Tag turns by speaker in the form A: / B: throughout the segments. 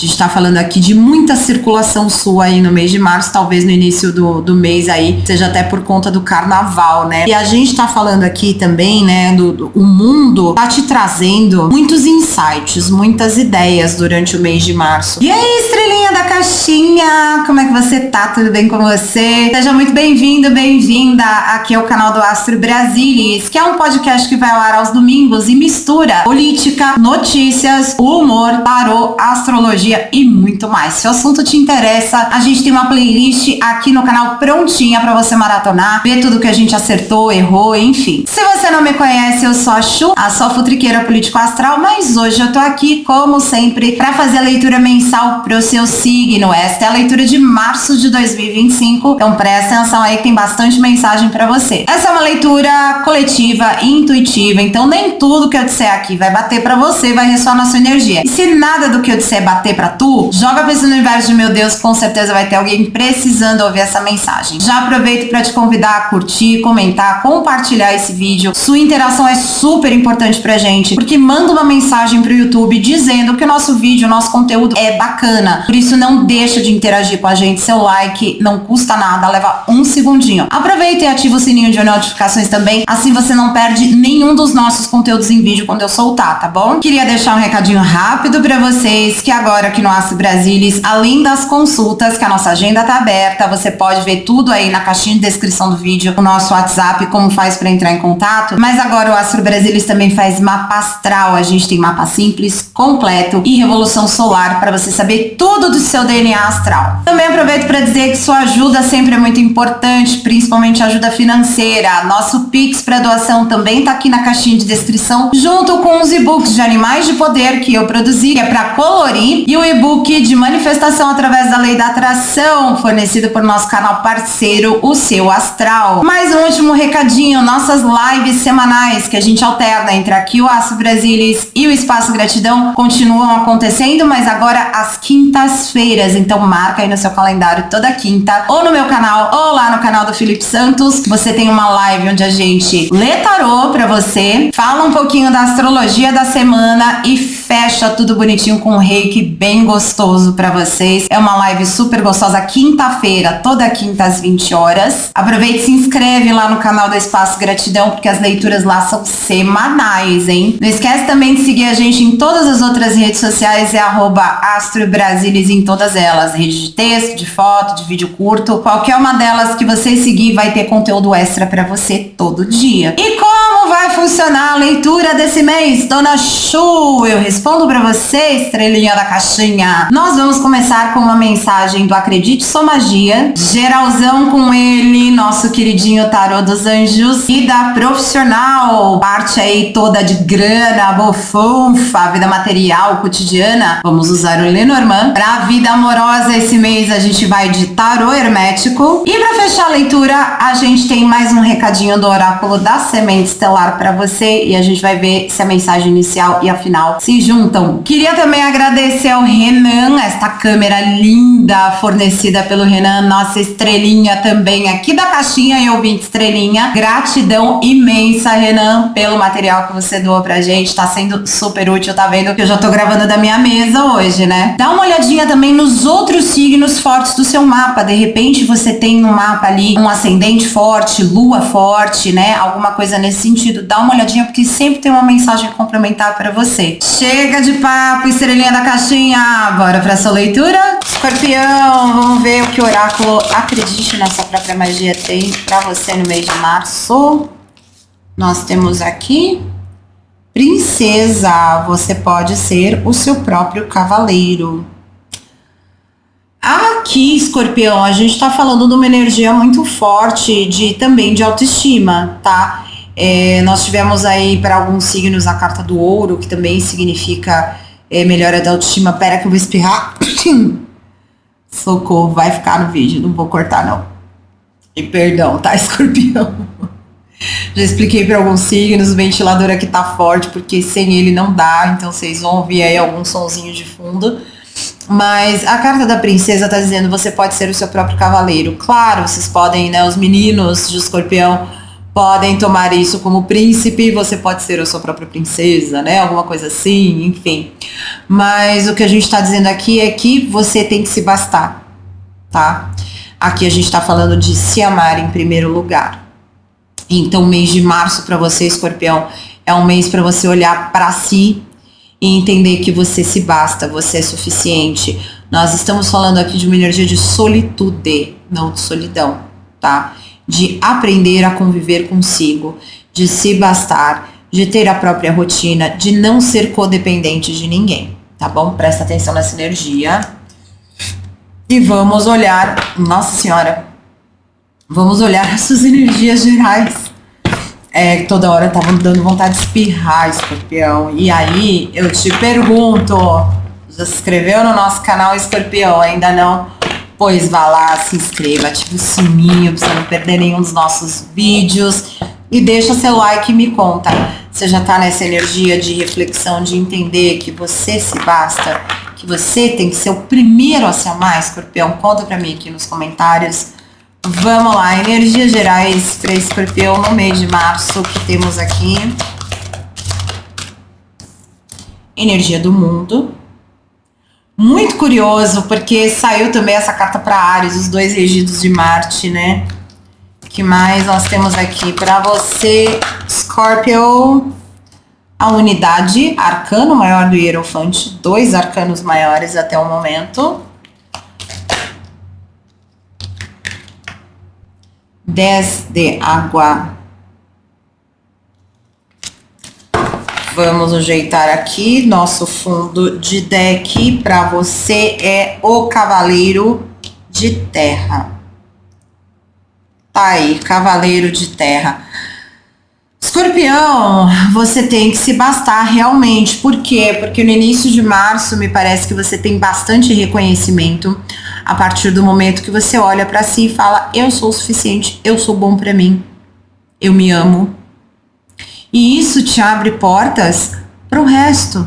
A: A gente tá falando aqui de muita circulação sua aí no mês de março, talvez no início do mês aí, seja até por conta do carnaval, né? E a gente tá falando aqui também, né, o mundo tá te trazendo muitos insights, muitas ideias durante o mês de março. E aí, estrelinha da caixinha, como é que você tá? Tudo bem com você? Seja muito bem-vindo, bem-vinda aqui ao canal do Astro Brasilis, que é um podcast que vai ao ar aos domingos e mistura política, notícias, humor, tarô, astrologia e muito mais. Se o assunto te interessa, a gente tem uma playlist aqui no canal prontinha pra você maratonar, ver tudo que a gente acertou, errou, enfim. Se você não me conhece, eu sou a Chu, a sua futriqueira político-astral, mas hoje eu tô aqui, como sempre, pra fazer a leitura mensal pro seu signo. Esta é a leitura de março de 2025, então presta atenção aí que tem bastante mensagem pra você. Essa é uma leitura coletiva, intuitiva, então nem tudo que eu disser aqui vai bater pra você, vai ressoar na sua energia. E se nada do que eu disser bater pra tu, joga pra esse universo de meu Deus, com certeza vai ter alguém precisando ouvir essa mensagem. Já aproveito pra te convidar a curtir, comentar, compartilhar esse vídeo. Sua interação é super importante pra gente, porque manda uma mensagem pro YouTube dizendo que o nosso vídeo, o nosso conteúdo é bacana. Por isso não deixa de interagir com a gente, seu like não custa nada, leva um segundinho. Aproveita e ativa o sininho de notificações também, assim você não perde nenhum dos nossos conteúdos em vídeo quando eu soltar, tá bom? Queria deixar um recadinho rápido pra vocês, que agora aqui no Astro Brasilis, além das consultas, que a nossa agenda tá aberta, você pode ver tudo aí na caixinha de descrição do vídeo, o nosso WhatsApp, como faz para entrar em contato, mas agora o Astro Brasilis também faz mapa astral, a gente tem mapa simples, completo e revolução solar para você saber tudo do seu DNA astral. Também aproveito para dizer que sua ajuda sempre é muito importante, principalmente ajuda financeira. Nosso Pix para doação também tá aqui na caixinha de descrição, junto com os e-books de Animais de Poder que eu produzi, que é para colorir, e o e-book de manifestação através da lei da atração, fornecido por nosso canal parceiro, o Seu Astral. Mais um último recadinho, nossas lives semanais, que a gente alterna entre aqui o Astro Brasilis e o Espaço Gratidão, continuam acontecendo, mas agora às quintas-feiras, então marca aí no seu calendário toda quinta, ou no meu canal, ou lá no canal do Felipe Santos, você tem uma live onde a gente lê tarô pra você, fala um pouquinho da astrologia da semana e fecha tudo bonitinho com um reiki bem gostoso pra vocês. É uma live super gostosa, quinta-feira, toda quinta às 20 horas. Aproveita e se inscreve lá no canal do Espaço Gratidão, porque as leituras lá são semanais, hein? Não esquece também de seguir a gente em todas as outras redes sociais, é @AstroBrasilis em todas elas. Rede de texto, de foto, de vídeo curto. Qualquer uma delas que você seguir vai ter conteúdo extra pra você todo dia. E como vai funcionar a leitura desse mês, Dona Chu? Eu respondo pra você, estrelinha da caixinha. Nós vamos começar com uma mensagem do Acredite Sou Magia, geralzão com ele, nosso queridinho tarô dos anjos, e da profissional, parte aí toda de grana, bofunfa, vida material, cotidiana. Vamos usar o Lenormand. Pra vida amorosa esse mês a gente vai de tarô hermético. E pra fechar a leitura, a gente tem mais um recadinho do oráculo da semente estelar pra você, e a gente vai ver se a mensagem inicial e a final se juntam. Queria também agradecer ao Renan, esta câmera linda fornecida pelo Renan, nossa estrelinha também aqui da caixinha, e ouvinte estrelinha. Gratidão imensa, Renan, pelo material que você doou pra gente, tá sendo super útil, tá vendo que eu já tô gravando da minha mesa hoje, né? Dá uma olhadinha também nos outros signos fortes do seu mapa, de repente você tem no mapa ali um ascendente forte, lua forte, né? Alguma coisa nesse sentido, dá uma olhadinha porque sempre tem uma mensagem complementar pra você. Chega de papo, estrelinha da caixinha, bora pra sua leitura? Escorpião, vamos ver o que o oráculo Acredite na Sua Própria Magia tem pra você no mês de março. Nós temos aqui Princesa, você pode ser o seu próprio cavaleiro. Aqui, Escorpião, a gente tá falando de uma energia muito forte também de autoestima, tá? Nós tivemos aí para alguns signos a carta do ouro, que também significa melhora da autoestima. Pera que eu vou espirrar. Socorro, vai ficar no vídeo, não vou cortar não. E perdão, tá, Escorpião? Já expliquei para alguns signos, o ventilador aqui tá forte, porque sem ele não dá, então vocês vão ouvir aí algum sonzinho de fundo. Mas a carta da princesa tá dizendo, você pode ser o seu próprio cavaleiro. Claro, vocês podem, né, os meninos de Escorpião podem tomar isso como príncipe, você pode ser a sua própria princesa, né? Alguma coisa assim, enfim. Mas o que a gente está dizendo aqui é que você tem que se bastar, tá? Aqui a gente está falando de se amar em primeiro lugar. Então, o mês de março para você, Escorpião, é um mês para você olhar para si e entender que você se basta, você é suficiente. Nós estamos falando aqui de uma energia de solitude, não de solidão, tá? De aprender a conviver consigo, de se bastar, de ter a própria rotina, de não ser codependente de ninguém, tá bom? Presta atenção nessa energia. E vamos olhar, nossa senhora, vamos olhar as suas energias gerais. Toda hora tava dando vontade de espirrar, Escorpião. E aí, eu te pergunto, já se inscreveu no nosso canal, Escorpião? Ainda não? Pois vá lá, se inscreva, ative o sininho pra você não perder nenhum dos nossos vídeos. E deixa seu like e me conta. Você já tá nessa energia de reflexão, de entender que você se basta, que você tem que ser o primeiro a se amar, Escorpião? Conta pra mim aqui nos comentários. Vamos lá, energias gerais para Escorpião no mês de março, que temos aqui. Energia do mundo. Muito curioso, porque saiu também essa carta para Áries, os dois regidos de Marte, né? Que mais nós temos aqui para você, Scorpio? A unidade, arcano maior do Hierofante, 2 arcanos maiores até o momento. 10 de água. Vamos ajeitar aqui. Nosso fundo de deck para você é o Cavaleiro de Terra. Tá aí, Cavaleiro de Terra. Escorpião, você tem que se bastar realmente. Por quê? Porque no início de março me parece que você tem bastante reconhecimento a partir do momento que você olha pra si e fala: eu sou o suficiente, eu sou bom pra mim, eu me amo. E isso te abre portas pro resto.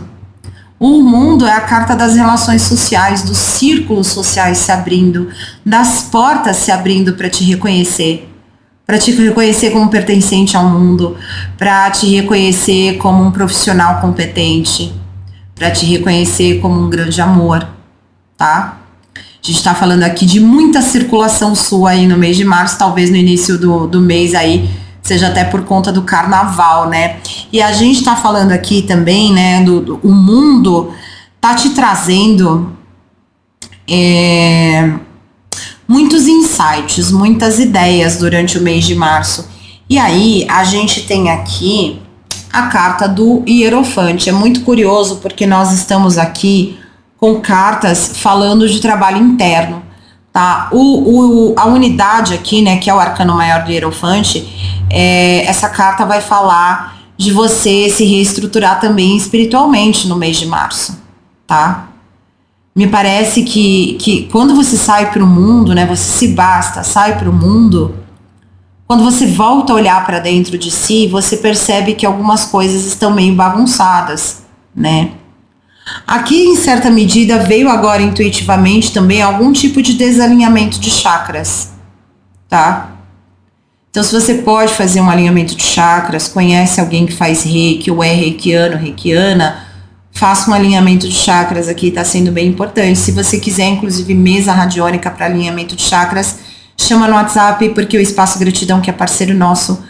A: O mundo é a carta das relações sociais, dos círculos sociais se abrindo, das portas se abrindo para te reconhecer. Para te reconhecer como pertencente ao mundo, para te reconhecer como um profissional competente, para te reconhecer como um grande amor, tá? A gente tá falando aqui de muita circulação sua aí no mês de março, talvez no início do mês aí, seja até por conta do carnaval, né? E a gente tá falando aqui também, né, o mundo tá te trazendo muitos insights, muitas ideias durante o mês de março. E aí, a gente tem aqui a carta do Hierofante. É muito curioso porque nós estamos aqui com cartas falando de trabalho interno, tá? A unidade aqui, né, que é o arcano maior do Hierofante, essa carta vai falar de você se reestruturar também espiritualmente no mês de março, tá? Me parece que quando você sai para o mundo, né, você se basta, sai para o mundo, quando você volta a olhar para dentro de si, você percebe que algumas coisas estão meio bagunçadas, né? Aqui, em certa medida, veio agora intuitivamente também algum tipo de desalinhamento de chakras, tá? Então, se você pode fazer um alinhamento de chakras, conhece alguém que faz reiki ou é reikiano, reikiana, faça um alinhamento de chakras aqui, tá sendo bem importante. Se você quiser, inclusive, mesa radiônica para alinhamento de chakras, chama no WhatsApp, porque o Espaço Gratidão, que é parceiro nosso,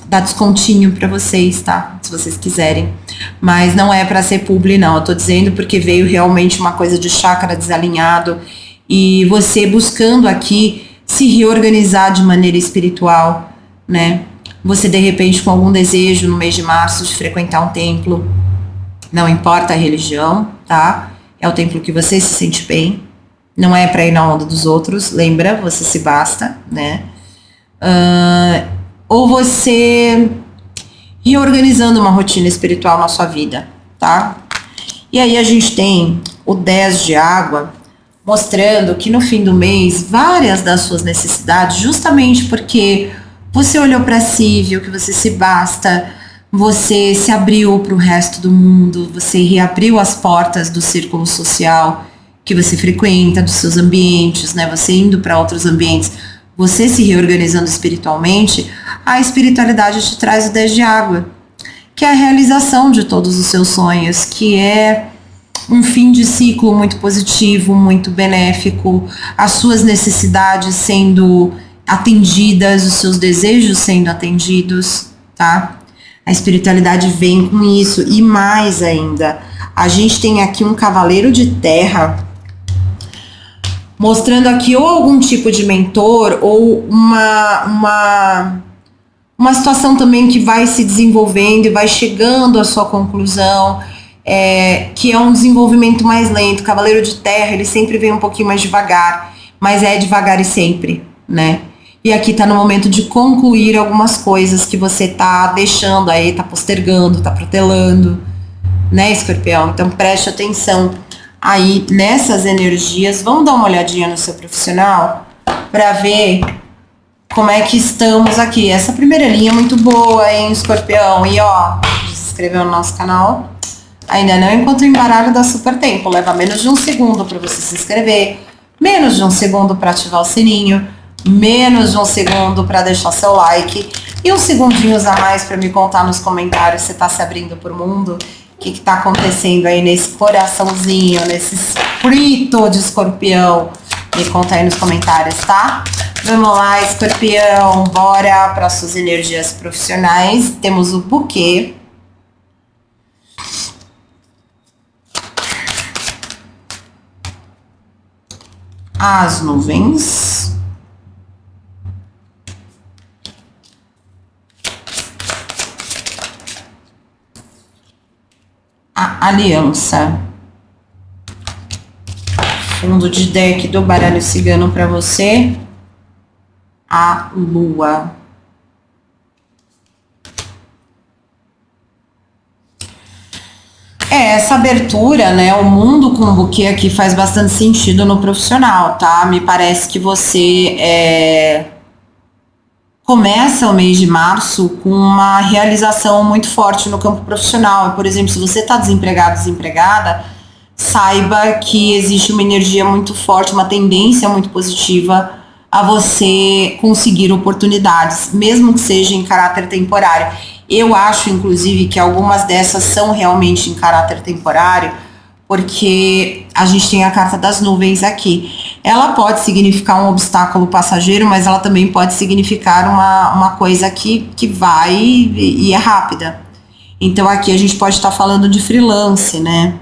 A: dá descontinho para vocês, tá? Se vocês quiserem. Mas não é para ser publi, não. Eu tô dizendo porque veio realmente uma coisa de chakra desalinhado e você buscando aqui se reorganizar de maneira espiritual, né? Você, de repente, com algum desejo no mês de março de frequentar um templo, não importa a religião, tá? É o templo que você se sente bem. Não é pra ir na onda dos outros, lembra? Você se basta, né? Ou você reorganizando uma rotina espiritual na sua vida, tá? E aí a gente tem o 10 de água, mostrando que no fim do mês, várias das suas necessidades, justamente porque você olhou pra si, viu que você se basta, você se abriu para o resto do mundo, você reabriu as portas do círculo social que você frequenta, dos seus ambientes, né? Você indo para outros ambientes, você se reorganizando espiritualmente, a espiritualidade te traz o 10 de água, que é a realização de todos os seus sonhos, que é um fim de ciclo muito positivo, muito benéfico, as suas necessidades sendo atendidas, os seus desejos sendo atendidos, tá? A espiritualidade vem com isso, e mais ainda, a gente tem aqui um cavaleiro de terra, mostrando aqui ou algum tipo de mentor, ou uma situação também que vai se desenvolvendo e vai chegando à sua conclusão, que é um desenvolvimento mais lento. O cavaleiro de terra, ele sempre vem um pouquinho mais devagar, mas é devagar e sempre, né? E aqui tá no momento de concluir algumas coisas que você tá deixando aí, tá postergando, tá protelando, né, Escorpião? Então preste atenção aí nessas energias. Vamos dar uma olhadinha no seu profissional para ver como é que estamos aqui. Essa primeira linha é muito boa, hein, Escorpião? E ó, se inscreveu no nosso canal. Ainda não encontrei embaralho, dá super tempo. Leva menos de um segundo para você se inscrever, menos de um segundo para ativar o sininho, menos de um segundo para deixar seu like e uns segundinhos a mais para me contar nos comentários se tá se abrindo pro mundo, o que tá acontecendo aí nesse coraçãozinho, nesse espírito de Escorpião. Me conta aí nos comentários, tá? Vamos lá, Escorpião, bora para suas energias profissionais. Temos o buquê, as nuvens, a aliança, fundo de deck do baralho cigano para você, a lua. Essa abertura, né, o mundo com o buquê aqui faz bastante sentido no profissional, tá? Me parece que você começa o mês de março com uma realização muito forte no campo profissional. Por exemplo, se você está desempregado, desempregada, saiba que existe uma energia muito forte, uma tendência muito positiva a você conseguir oportunidades, mesmo que seja em caráter temporário. Eu acho, inclusive, que algumas dessas são realmente em caráter temporário, porque a gente tem a carta das nuvens aqui. Ela pode significar um obstáculo passageiro, mas ela também pode significar uma coisa que vai e é rápida. Então aqui a gente pode estar falando de freelance, né?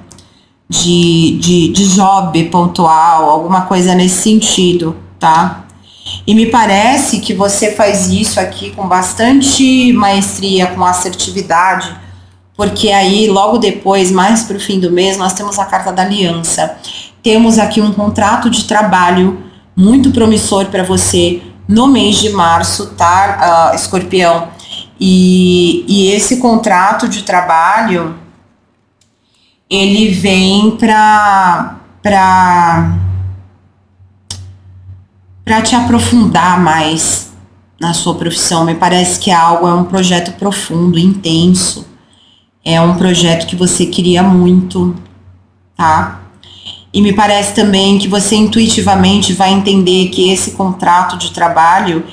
A: De job pontual, alguma coisa nesse sentido, tá? E me parece que você faz isso aqui com bastante maestria, com assertividade, porque aí logo depois, mais para o fim do mês, nós temos a carta da aliança. Temos aqui um contrato de trabalho muito promissor para você no mês de março, tá, Escorpião? E esse contrato de trabalho, ele vem para te aprofundar mais na sua profissão. Me parece que é um projeto profundo, intenso. É um projeto que você queria muito, tá? E me parece também que você intuitivamente vai entender que esse contrato de trabalho,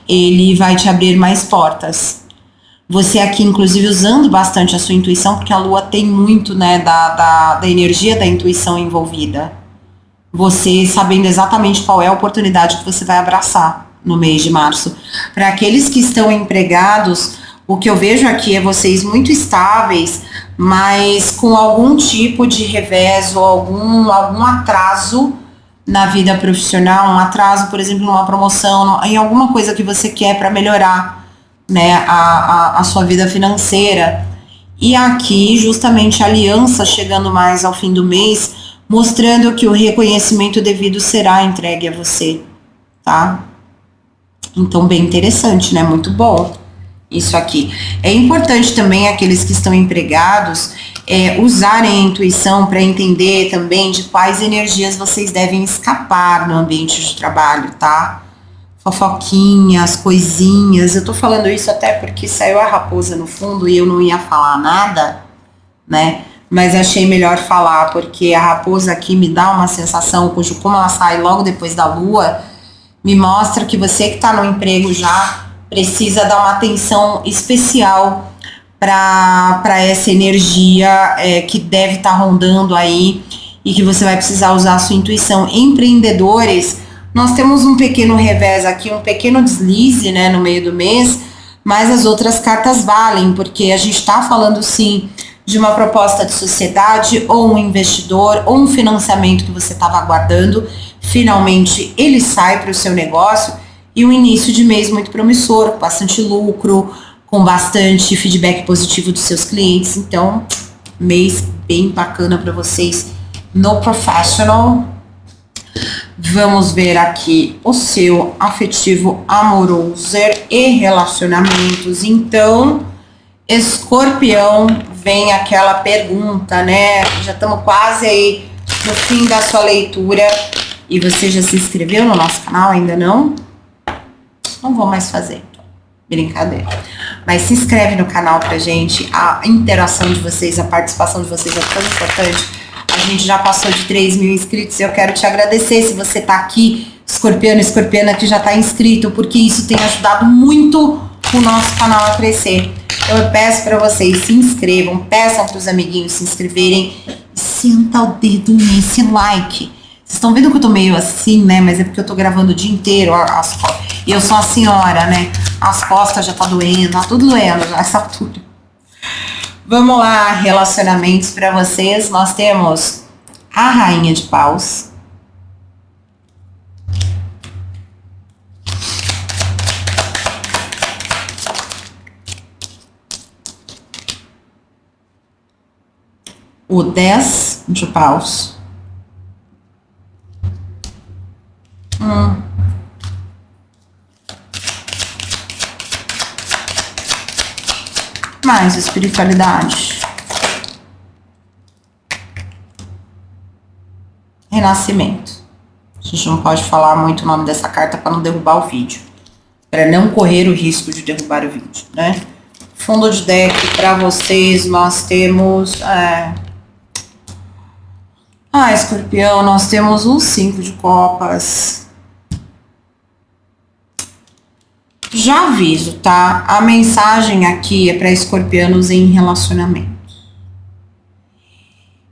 A: ele vai te abrir mais portas. Você aqui, inclusive, usando bastante a sua intuição, porque a lua tem muito, né, da energia da intuição envolvida. Você sabendo exatamente qual é a oportunidade que você vai abraçar no mês de março. Para aqueles que estão empregados, o que eu vejo aqui é vocês muito estáveis, mas com algum tipo de revés ou algum atraso na vida profissional, um atraso, por exemplo, numa promoção, em alguma coisa que você quer para melhorar, né, a sua vida financeira. E aqui, justamente, a aliança chegando mais ao fim do mês, mostrando que o reconhecimento devido será entregue a você, tá? Então, bem interessante, né? Muito bom isso aqui. É importante também aqueles que estão empregados usarem a intuição para entender também de quais energias vocês devem escapar no ambiente de trabalho, tá? Fofoquinhas, coisinhas. Eu tô falando isso até porque saiu a raposa no fundo e eu não ia falar nada, né? Mas achei melhor falar, porque a raposa aqui me dá uma sensação, como ela sai logo depois da lua, me mostra que você que está no emprego já precisa dar uma atenção especial para essa energia que deve estar rondando aí e que você vai precisar usar a sua intuição. Empreendedores, nós temos um pequeno revés aqui, um pequeno deslize, né, no meio do mês, mas as outras cartas valem, porque a gente está falando sim de uma proposta de sociedade ou um investidor ou um financiamento que você estava aguardando. Finalmente ele sai para o seu negócio e um início de mês muito promissor, com bastante lucro, com bastante feedback positivo dos seus clientes. Então, mês bem bacana para vocês no professional. Vamos ver aqui o seu afetivo amoroso e relacionamentos. Então, Escorpião, vem aquela pergunta, né? Já estamos quase aí no fim da sua leitura. E você já se inscreveu no nosso canal? Ainda não? Não vou mais fazer. Brincadeira. Mas se inscreve no canal pra gente. A interação de vocês, a participação de vocês é tão importante. A gente já passou de 3 mil inscritos e eu quero te agradecer se você tá aqui, escorpiano, escorpiana, que já tá inscrito, porque isso tem ajudado muito o nosso canal a crescer. Então eu peço para vocês, se inscrevam, peçam pros amiguinhos se inscreverem e senta o dedo nesse like. Vocês estão vendo que eu tô meio assim, né? Mas é porque eu tô gravando o dia inteiro e eu sou a senhora, né? As costas já tá doendo, tá tudo doendo já essa altura. Vamos lá, relacionamentos para vocês. Nós temos a Rainha de Paus. O 10 de Paus. Mais espiritualidade. Renascimento. A gente não pode falar muito o nome dessa carta para não derrubar o vídeo. Para não correr o risco de derrubar o vídeo, né? Fundo de deck para vocês, nós temos... Escorpião, nós temos um 5 de copas. Já aviso, tá? A mensagem aqui é para escorpianos em relacionamento.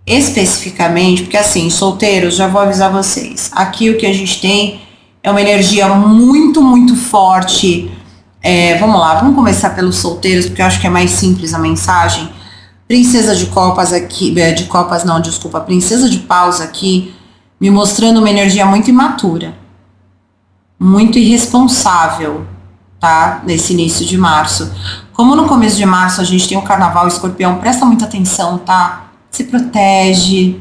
A: Especificamente, porque assim, solteiros, já vou avisar vocês. Aqui o que a gente tem é uma energia muito, muito forte. Vamos lá, vamos começar pelos solteiros, porque eu acho que é mais simples a mensagem. Princesa de copas aqui, Princesa de Paus aqui, me mostrando uma energia muito imatura. Muito irresponsável. Tá? Nesse início de março. Como no começo de março a gente tem o carnaval, escorpião, presta muita atenção, tá? Se protege,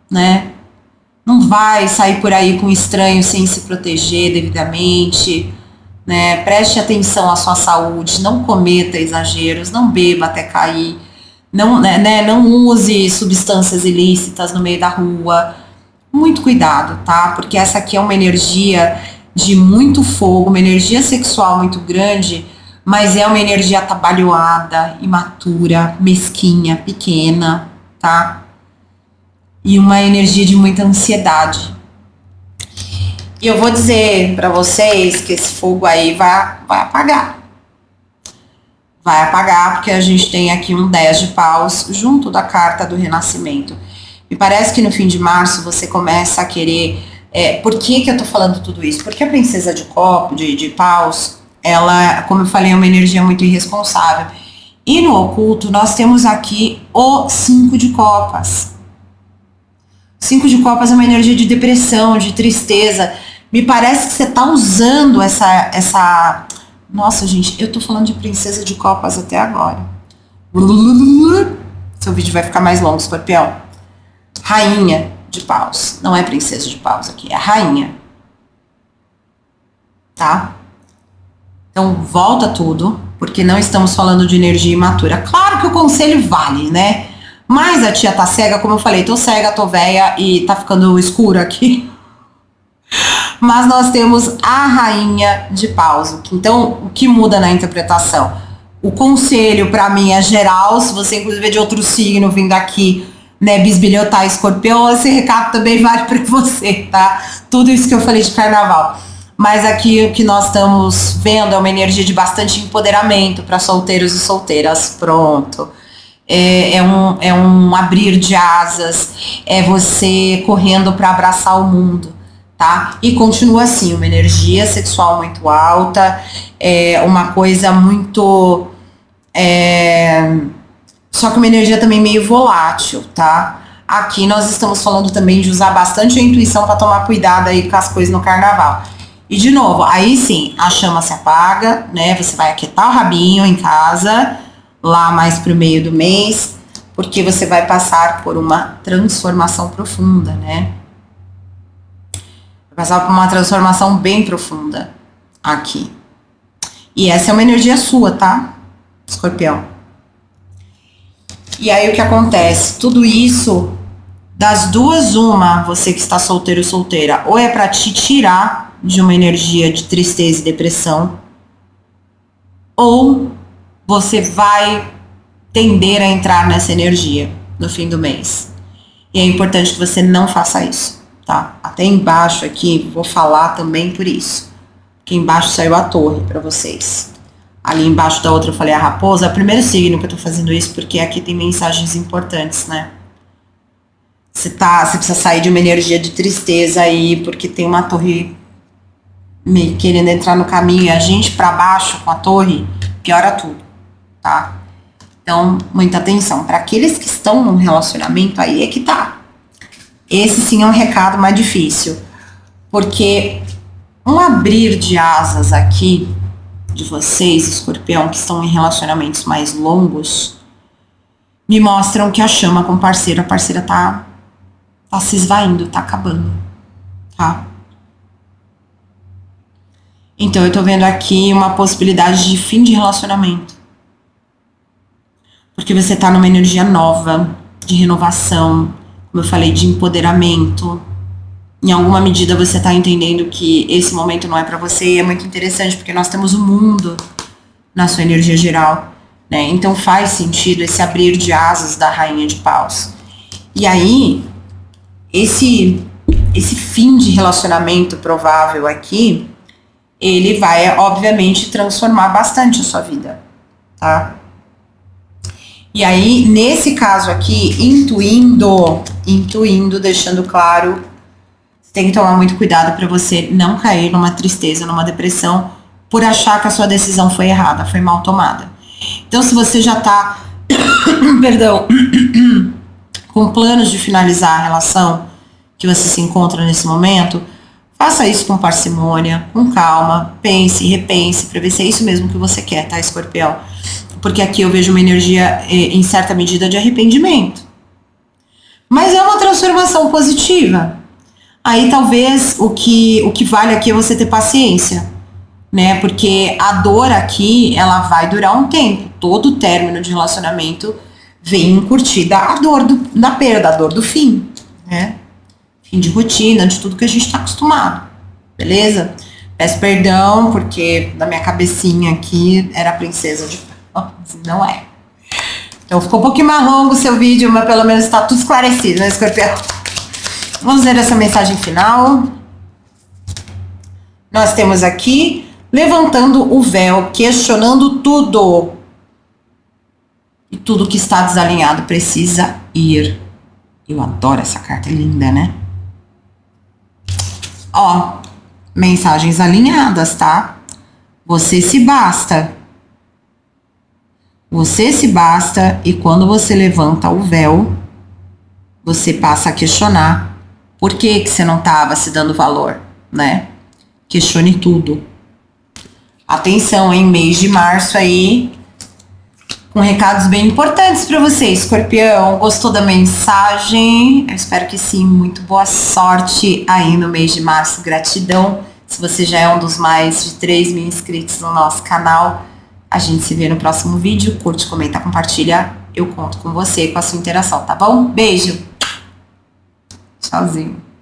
A: né? Não vai sair por aí com estranho sem se proteger devidamente, né? Preste atenção à sua saúde, não cometa exageros, não beba até cair, não, né? Não use substâncias ilícitas no meio da rua. Muito cuidado, tá? Porque essa aqui é uma energia de muito fogo, uma energia sexual muito grande, mas é uma energia atabalhoada, imatura, mesquinha, pequena, tá? E uma energia de muita ansiedade. E eu vou dizer para vocês que esse fogo aí vai apagar. Vai apagar porque a gente tem aqui um 10 de Paus junto da carta do Renascimento. Me parece que no fim de março você começa a querer... por que eu tô falando tudo isso? Porque a princesa de Paus, ela, como eu falei, é uma energia muito irresponsável. E no oculto, nós temos aqui o 5 de copas. 5 de copas é uma energia de depressão, de tristeza. Me parece que você tá usando essa... Nossa, gente, eu tô falando de princesa de copas até agora. Seu vídeo vai ficar mais longo, escorpião. Rainha de Paus. Não é princesa de Paus aqui, é rainha. Tá? Então, volta tudo, porque não estamos falando de energia imatura. Claro que o conselho vale, né? Mas a tia tá cega, como eu falei, tô cega, tô velha e tá ficando escuro aqui. Mas nós temos a Rainha de Paus. Então, o que muda na interpretação? O conselho, para mim, é geral. Se você, inclusive, é de outro signo vindo aqui, né, bisbilhotar escorpião, esse recado também vale para você, tá? Tudo isso que eu falei de carnaval. Mas aqui o que nós estamos vendo é uma energia de bastante empoderamento para solteiros e solteiras. Pronto. É um abrir de asas, é você correndo para abraçar o mundo, tá? E continua assim, uma energia sexual muito alta, uma coisa muito... só que uma energia também meio volátil, tá? Aqui nós estamos falando também de usar bastante a intuição para tomar cuidado aí com as coisas no carnaval. E de novo, aí sim, a chama se apaga, né? Você vai aquietar o rabinho em casa, lá mais pro meio do mês, porque você vai passar por uma transformação profunda, né? Vai passar por uma transformação bem profunda aqui. E essa é uma energia sua, tá? Escorpião. E aí o que acontece? Tudo isso, das duas, uma, você que está solteiro ou solteira, ou é para te tirar de uma energia de tristeza e depressão, ou você vai tender a entrar nessa energia no fim do mês. E é importante que você não faça isso, tá? Até embaixo aqui, vou falar também por isso. Aqui embaixo saiu a torre para vocês. Ali embaixo da outra eu falei a raposa. É o primeiro signo que eu tô fazendo isso, porque aqui tem mensagens importantes, né? Você precisa sair de uma energia de tristeza aí, porque tem uma torre meio querendo entrar no caminho, e a gente para baixo com a torre piora tudo, tá? Então, muita atenção. Para aqueles que estão num relacionamento, aí é que tá. Esse sim é um recado mais difícil, porque um abrir de asas aqui de vocês, escorpião, que estão em relacionamentos mais longos, me mostram que a chama com o parceiro, a parceira tá se esvaindo, tá acabando, tá? Então eu tô vendo aqui uma possibilidade de fim de relacionamento. Porque você tá numa energia nova, de renovação, como eu falei, de empoderamento. Em alguma medida você tá entendendo que esse momento não é pra você, e é muito interessante porque nós temos o mundo na sua energia geral, né? Então faz sentido esse abrir de asas da rainha de paus. E aí, esse fim de relacionamento provável aqui, ele vai, obviamente, transformar bastante a sua vida, tá? E aí, nesse caso aqui, intuindo, deixando claro, você tem que tomar muito cuidado para você não cair numa tristeza, numa depressão, por achar que a sua decisão foi errada, foi mal tomada. Então, se você já tá, perdão, com planos de finalizar a relação que você se encontra nesse momento, faça isso com parcimônia, com calma, pense, repense, para ver se é isso mesmo que você quer, tá, escorpião? Porque aqui eu vejo uma energia, em certa medida, de arrependimento. Mas é uma transformação positiva. Aí talvez o que vale aqui é você ter paciência, né? Porque a dor aqui, ela vai durar um tempo. Todo término de relacionamento vem encurtida a dor da perda, a dor do fim, né? Fim de rotina, de tudo que a gente tá acostumado, beleza? Peço perdão, porque na minha cabecinha aqui era a princesa de paus, não é. Então ficou um pouquinho mais longo o seu vídeo, mas pelo menos tá tudo esclarecido, né, escorpião? Vamos ver essa mensagem final. Nós temos aqui, levantando o véu, questionando tudo. E tudo que está desalinhado precisa ir. Eu adoro essa carta, é linda, né? Ó, mensagens alinhadas, tá? Você se basta. Você se basta, e quando você levanta o véu, você passa a questionar por que você não estava se dando valor, né? Questione tudo. Atenção, em mês de março aí, com recados bem importantes para você, escorpião. Gostou da mensagem? Eu espero que sim. Muito boa sorte aí no mês de março. Gratidão. Se você já é um dos mais de 3.000 inscritos no nosso canal, a gente se vê no próximo vídeo. Curte, comenta, compartilha. Eu conto com você, com a sua interação, tá bom? Beijo. Tchauzinho.